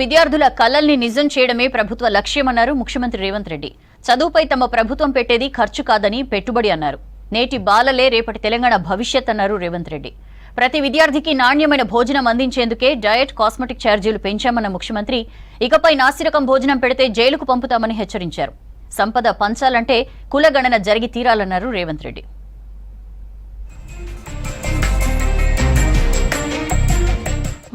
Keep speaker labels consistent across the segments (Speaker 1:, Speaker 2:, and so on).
Speaker 1: విద్యార్థుల కలల్ని నిజం చేయడమే ప్రభుత్వ లక్ష్యమన్నారు ముఖ్యమంత్రి రేవంత్ రెడ్డి. చదువుపై తమ ప్రభుత్వం పెట్టేది ఖర్చు కాదని పెట్టుబడి అన్నారు. నేటి బాలలే రేపటి తెలంగాణ భవిష్యత్ అన్నారు రేవంత్ రెడ్డి. ప్రతి విద్యార్థికి నాణ్యమైన భోజనం అందించేందుకే డయట్ కాస్మెటిక్ ఛార్జీలు పెంచామన్న ముఖ్యమంత్రి ఇకపై నాసిరకం భోజనం పెడితే జైలుకు పంపుతామని హెచ్చరించారు. సంపద పంచాలంటే కులగణన జరిగి తీరాలన్నారు రేవంత్ రెడ్డి.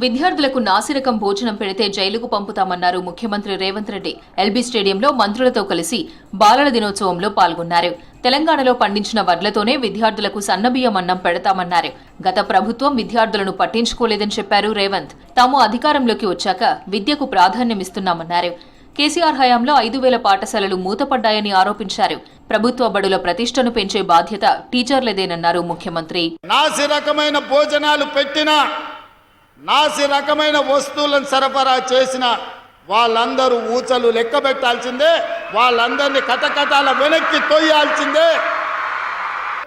Speaker 1: విద్యార్థులకు నాసిరకం భోజనం పెడితే జైలుకు పంపుతామన్నారు ముఖ్యమంత్రి రేవంత్ రెడ్డి. ఎల్బీ స్టేడియంలో మంత్రులతో కలిసి బాలల దినోత్సవంలో పాల్గొన్నారు. తెలంగాణలో పండించిన వడ్లతోనే విద్యార్థులకు సన్నబియ్యం అన్నం పెడతామన్నారు. గత ప్రభుత్వం విద్యార్థులను పట్టించుకోలేదని చెప్పారు రేవంత్. తాము అధికారంలోకి వచ్చాక విద్యకు ప్రాధాన్యమిస్తున్నామన్నారు. కేసీఆర్ హయాంలో 5,000 పాఠశాలలు మూతపడ్డాయని ఆరోపించారు. ప్రభుత్వ బడుల ప్రతిష్టను పెంచే బాధ్యత టీచర్లదేనన్నారు ముఖ్యమంత్రి.
Speaker 2: నాసిరకమైన భోజనాలు పెట్టినా నాసి రకమైన వస్తువులను సరఫరా చేసిన వాళ్ళందరూ ఊచలు లెక్క పెట్టాల్సిందే. వాళ్ళందరినీ కటకటాల వెనక్కి తొయ్యాల్సిందే.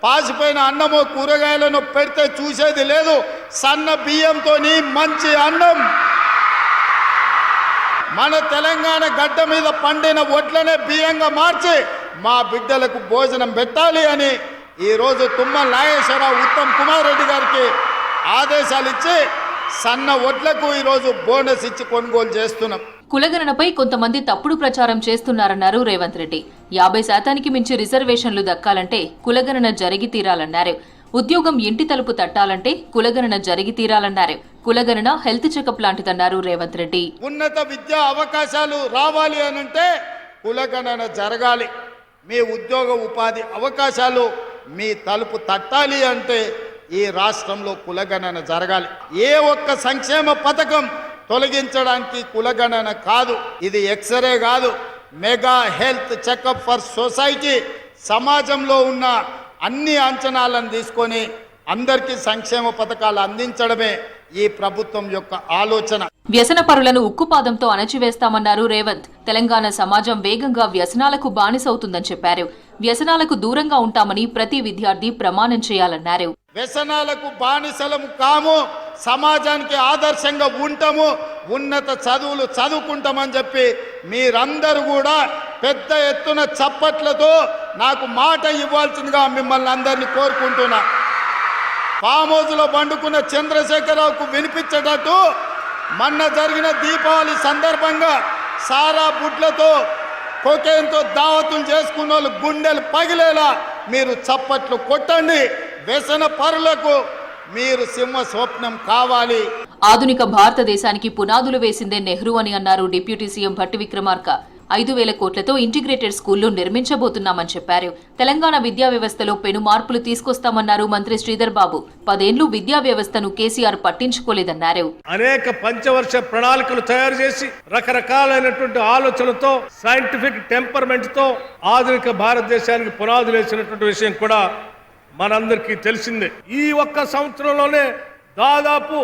Speaker 2: పాసిపోయిన అన్నమో కూరగాయలను పెడితే చూసేది లేదు. సన్న బియ్యంతో మంచి అన్నం, మన తెలంగాణ గడ్డ మీద పండిన వడ్లనే బియ్యంగా మార్చి మా బిడ్డలకు భోజనం పెట్టాలి అని ఈరోజు తుమ్మల నాగేశ్వరరావు ఉత్తమ్ కుమార్ రెడ్డి గారికి ఆదేశాలు ఇచ్చి సన్న వడ్లకు ఈరోజు బోనస్ ఇచ్చి కొనుగోలు చేస్తున్నాం.
Speaker 1: కులగణనపై కొంతమంది తప్పుడు ప్రచారం చేస్తున్నారన్నారు రేవంత్ రెడ్డి. 50% మించి రిజర్వేషన్లు దక్కాలంటే కులగణన జరిగి తీరాలన్నారు. ఉద్యోగం ఇంటి తలుపు తట్టాలంటే కులగణన జరిగి తీరాలన్నారు. కులగణన హెల్త్ చెకప్ లాంటిదన్నారు రేవంత్ రెడ్డి.
Speaker 2: ఉన్నత విద్యా అవకాశాలు రావాలి అనంటే కులగణన జరగాలి. మీ ఉద్యోగ ఉపాధి అవకాశాలు మీ తలుపు తట్టాలి అంటే ఈ రాష్ట్రంలో కులగణన జరగాలి. ఏ ఒక్క సంక్షేమ పథకం తొలగించడానికి కులగణన కాదు. ఇది ఎక్స్రే కాదు, mega health checkup for society. సమాజంలో ఉన్న అన్ని అంచనాలను తీసుకొని అందరికీ సంక్షేమ పథకాలు అందించడమే ఈ ప్రభుత్వం యొక్క ఆలోచన.
Speaker 1: వ్యసన పరులను ఉక్కుపాదంతో అణచివేస్తామన్నారు రేవంత్. తెలంగాణ సమాజం వేగంగా వ్యసనాలకు బానిసవుతుందని చెప్పారు. వ్యసనాలకు దూరంగా ఉంటామని ప్రతి విద్యార్థి ప్రమాణం చేయాలన్నారు.
Speaker 2: వ్యసనాలకు బానిసలము కాము, సమాజానికి ఆదర్శంగా ఉంటాము, ఉన్నత చదువులు చదువుకుంటామని చెప్పి మీరందరూ కూడా పెద్ద ఎత్తున చప్పట్లతో నాకు మాట ఇవ్వాల్సిందిగా మిమ్మల్ని అందరినీ కోరుకుంటున్నా. ఫామ్ హౌస్లో పండుకున్న చంద్రశేఖరరావుకు వినిపించేటట్టు మొన్న జరిగిన దీపావళి సందర్భంగా సారా బుడ్లతో కొకేన్తో దావతులు చేసుకున్న వాళ్ళు గుండెలు పగిలేలా మీరు చప్పట్లు కొట్టండి. వ్యసన పరులకు మీరు సింహ స్వప్నం కావాలి.
Speaker 1: ఆధునిక భారతదేశానికి పునాదులు వేసిందే నెహ్రూ అని అన్నారు డిప్యూటీ సీఎం భట్టి విక్రమార్క. 5,000 కోట్లతో ఇంటిగ్రేటెడ్ స్కూళ్లు నిర్మించబోతున్నామని చెప్పారు. తెలంగాణ విద్యా వ్యవస్థలో పెను మార్పులు తీసుకొస్తామన్నారు మంత్రి శ్రీధర్ బాబు. 10 ఏళ్లు విద్యా వ్యవస్థను కేసీఆర్ పట్టించుకోలేదన్నారు.
Speaker 3: అనేక పంచవర్ష ప్రణాళికలు తయారు చేసి రకరకాలైనటువంటి ఆలోచనలతో సైంటిఫిక్ టెంపర్మెంట్ తో ఆధునిక భారతదేశానికి పునాదులు వేసినటువంటి విషయం కూడా మనందరికీ తెలిసిందే. ఈ ఒక్క సంవత్సరంలోనే దాదాపు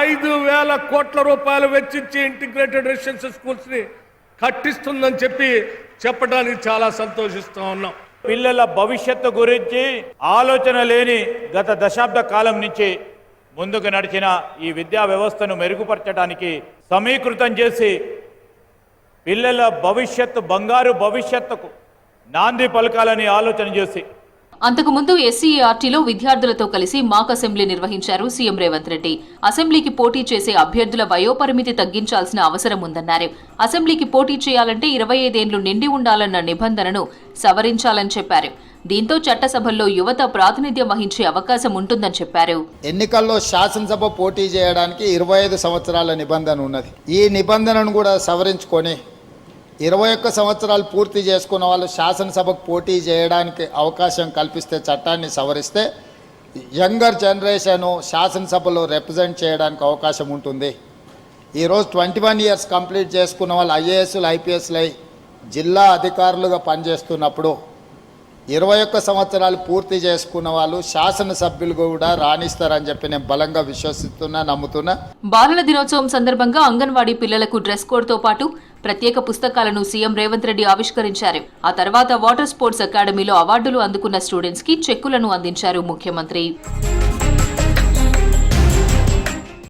Speaker 3: 5,000 కోట్ల రూపాయలు వెచ్చించి ఇంటిగ్రేటెడ్ రెసిడెన్షియల్ స్కూల్స్ ని కట్టిస్తుందని చెప్పడానికి చాలా సంతోషిస్తూ ఉన్నాం.
Speaker 4: పిల్లల భవిష్యత్తు గురించి ఆలోచన లేని గత దశాబ్ద కాలం నుంచి ముందుకు నడిచిన ఈ విద్యా వ్యవస్థను మెరుగుపరచడానికి సమీకృతం చేసి పిల్లల భవిష్యత్తు బంగారు భవిష్యత్తుకు నాంది పలకాలని ఆలోచన చేసి
Speaker 1: అంతకుముందు ఎస్సీఆర్టీలో విద్యార్థులతో కలిసి మాక్ అసెంబ్లీ నిర్వహించారు సీఎం రేవంత్ రెడ్డి. అసెంబ్లీకి పోటీ చేసే అభ్యర్థుల వయోపరిమితి తగ్గించాల్సిన అవసరం ఉందన్నారు. అసెంబ్లీకి పోటీ చేయాలంటే 25 ఏళ్లు నిండి ఉండాలన్న నిబంధనను సవరించాలని చెప్పారు. దీంతో చట్టసభల్లో యువత ప్రాతినిధ్యం వహించే అవకాశం ఉంటుందని చెప్పారు.
Speaker 2: ఎన్నికల్లో శాసనసభ పోటీ చేయడానికి 25 సంవత్సరాల నిబంధన ఉన్నది. ఈ నిబంధనను కూడా సవరించుకొని 21 సంవత్సరాలు పూర్తి చేసుకున్న వాళ్ళు శాసనసభకు పోటీ చేయడానికి అవకాశం కల్పిస్తే, చట్టాన్ని సవరిస్తే యంగర్ జనరేషను శాసనసభలో రిప్రజెంట్ చేయడానికి అవకాశం ఉంటుంది. ఈరోజు 21 ఇయర్స్ కంప్లీట్ చేసుకున్న వాళ్ళు ఐఏఎస్లు ఐపీఎస్లు జిల్లా అధికారులుగా పనిచేస్తున్నప్పుడు 21 సంవత్సరాలు పూర్తి చేసుకున్న వాళ్ళు శాసనసభ్యులు కూడా రాణిస్తారని చెప్పి నేను బలంగా విశ్వసిస్తున్నా, నమ్ముతున్నా.
Speaker 1: బాలల దినోత్సవం సందర్భంగా అంగన్వాడీ పిల్లలకు డ్రెస్ కోడ్తో పాటు ప్రత్యేక పుస్తకాలను సీఎం రేవంత్ రెడ్డి ఆవిష్కరించారు. ఆ తర్వాత వాటర్ స్పోర్ట్స్ అకాడమీలో అవార్డులు అందుకున్న స్టూడెంట్స్ కి చెక్కులను అందించారు ముఖ్యమంత్రి.